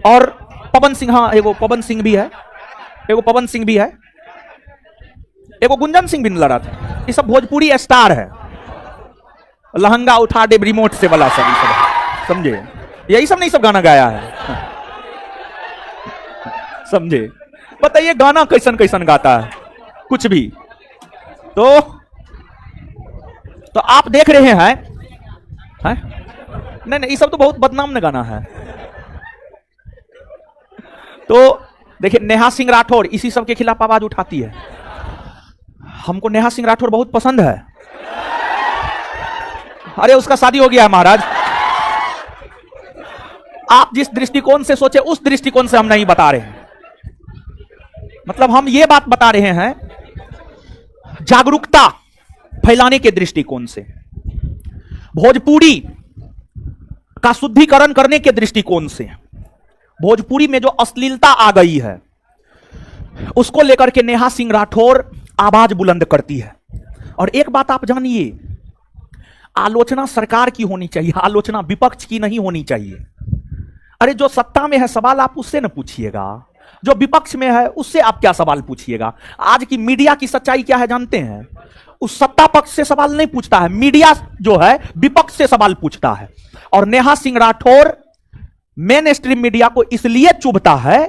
और पवन सिंह, हाँ एगो पवन सिंह भी है, एगो पवन सिंह भी है, एगो गुंजन सिंह भी लड़ा था। ये सब भोजपुरी स्टार है। लहंगा उठा दे रिमोट से वाला सब, समझे? यही सब नहीं सब गाना गाया है, समझे? बताइए गाना कैसन कैसन गाता है, कुछ भी। तो आप देख रहे हैं, नहीं नहीं, ये सब तो बहुत बदनाम गाना है। तो देखिए, नेहा सिंह राठौर इसी सब के खिलाफ आवाज उठाती है। हमको नेहा सिंह राठौर बहुत पसंद है। अरे उसका शादी हो गया है महाराज। आप जिस दृष्टिकोण से सोचे उस दृष्टिकोण से हम नहीं बता रहे हैं। मतलब हम ये बात बता रहे हैं जागरूकता फैलाने के दृष्टिकोण से, भोजपुरी का शुद्धिकरण करने के दृष्टिकोण से। भोजपुरी में जो अश्लीलता आ गई है उसको लेकर के नेहा सिंह राठौर आवाज बुलंद करती है। और एक बात आप जानिए, आलोचना सरकार की होनी चाहिए, आलोचना विपक्ष की नहीं होनी चाहिए। अरे जो सत्ता में है सवाल आप उससे न पूछिएगा, जो विपक्ष में है उससे आप क्या सवाल पूछिएगा। आज की मीडिया की सच्चाई क्या है जानते हैं? उस सत्ता पक्ष से सवाल नहीं पूछता है, मीडिया जो है विपक्ष से सवाल पूछता है। और Neha Singh Rathore main stream media को इसलिए चुभता है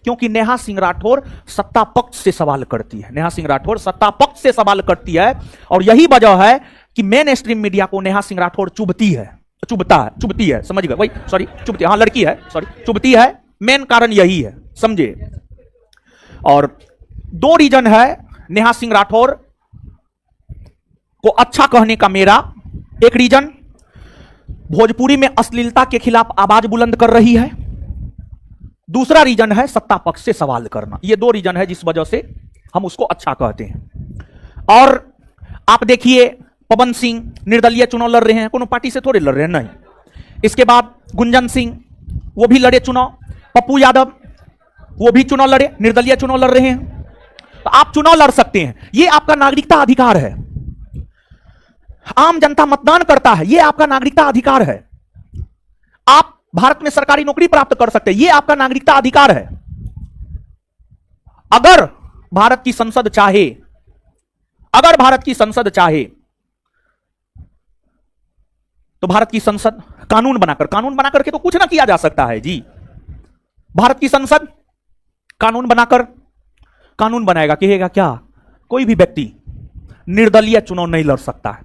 क्योंकि नेहा सिंह राठौर सत्ता पक्ष से सवाल करती है। नेहा सिंह राठौर सत्ता पक्ष से सवाल करती है और यही वजह है कि मेन स्ट्रीम मीडिया को नेहा सिंह राठौर चुभती है, समझ गए? वही, सॉरी, चुभती है, हाँ लड़की है, सॉरी, चुभती है। मेन कारण यही है, समझे? और दो रीजन है नेहा सिंह राठौर को अच्छा कहने का मेरा। एक रीजन, भोजपुरी में अश्लीलता के खिलाफ आवाज बुलंद कर रही है। दूसरा रीजन है सत्ता पक्ष से सवाल करना। ये दो रीजन है जिस वजह से हम उसको अच्छा कहते हैं। और आप देखिए, पवन सिंह निर्दलीय चुनाव लड़ रहे हैं, कोनो पार्टी से थोड़े लड़ रहे हैं, नहीं। इसके बाद गुंजन सिंह वो भी लड़े चुनाव, पप्पू यादव वो भी चुनाव लड़े, निर्दलीय चुनाव लड़ रहे हैं। तो आप चुनाव लड़ सकते हैं, ये आपका नागरिकता अधिकार है। आम जनता मतदान करता है, यह आपका नागरिकता अधिकार है। आप भारत में सरकारी नौकरी प्राप्त कर सकते हैं, यह आपका नागरिकता अधिकार है। अगर भारत की संसद चाहे, तो भारत की संसद कानून बनाकर के तो कुछ ना किया जा सकता है जी। भारत की संसद कानून बनाएगा, कहेगा क्या कोई भी व्यक्ति निर्दलीय चुनाव नहीं लड़ सकता है।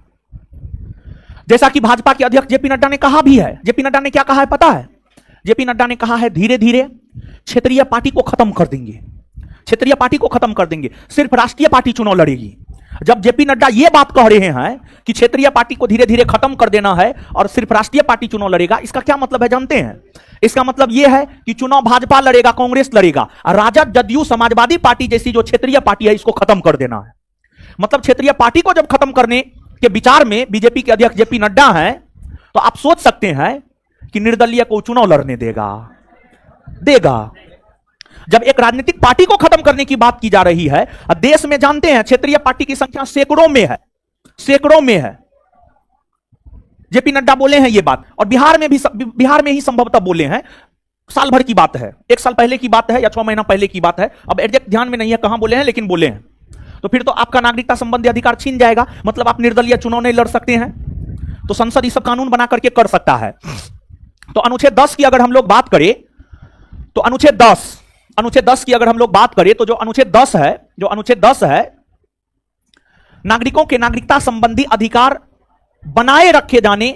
जैसा कि भाजपा के अध्यक्ष जेपी नड्डा ने कहा भी है। जेपी नड्डा ने क्या कहा है पता है? जेपी नड्डा ने कहा है धीरे धीरे क्षेत्रीय पार्टी को खत्म कर देंगे, सिर्फ राष्ट्रीय पार्टी चुनाव लड़ेगी। जब जेपी नड्डा यह बात कह रहे हैं कि क्षेत्रीय पार्टी को धीरे धीरे खत्म कर देना है और सिर्फ राष्ट्रीय पार्टी चुनाव लड़ेगा, इसका क्या मतलब है जानते हैं? इसका मतलब यह है कि चुनाव भाजपा लड़ेगा, कांग्रेस लड़ेगा, राजद, जदयू, समाजवादी पार्टी जैसी जो क्षेत्रीय पार्टी है इसको खत्म कर देना है। मतलब क्षेत्रीय पार्टी को जब खत्म करने के विचार में बीजेपी के अध्यक्ष जेपी नड्डा हैं, तो आप सोच सकते हैं कि निर्दलीय को चुनाव लड़ने देगा। जब एक राजनीतिक पार्टी को खत्म करने की बात की जा रही है, देश में जानते हैं क्षेत्रीय पार्टी की संख्या सैकड़ों में है। जेपी नड्डा बोले हैं ये बात, और बिहार में ही संभवतः बोले हैं। साल भर की बात है, 1 साल पहले की बात है या 6 महीना पहले की बात है, अब एग्जैक्ट ध्यान में नहीं है कहां बोले हैं, लेकिन बोले हैं। तो फिर तो आपका नागरिकता संबंधी अधिकार छीन जाएगा, मतलब आप निर्दलीय चुनाव नहीं लड़ सकते हैं। तो संसद इस कानून बना करके कर सकता है। तो अनुच्छेद 10 की अगर हम लोग बात करें, तो अनुच्छेद 10 की अगर हम लोग बात करें, तो जो अनुच्छेद 10 है, नागरिकों के नागरिकता संबंधी अधिकार बनाए रखे जाने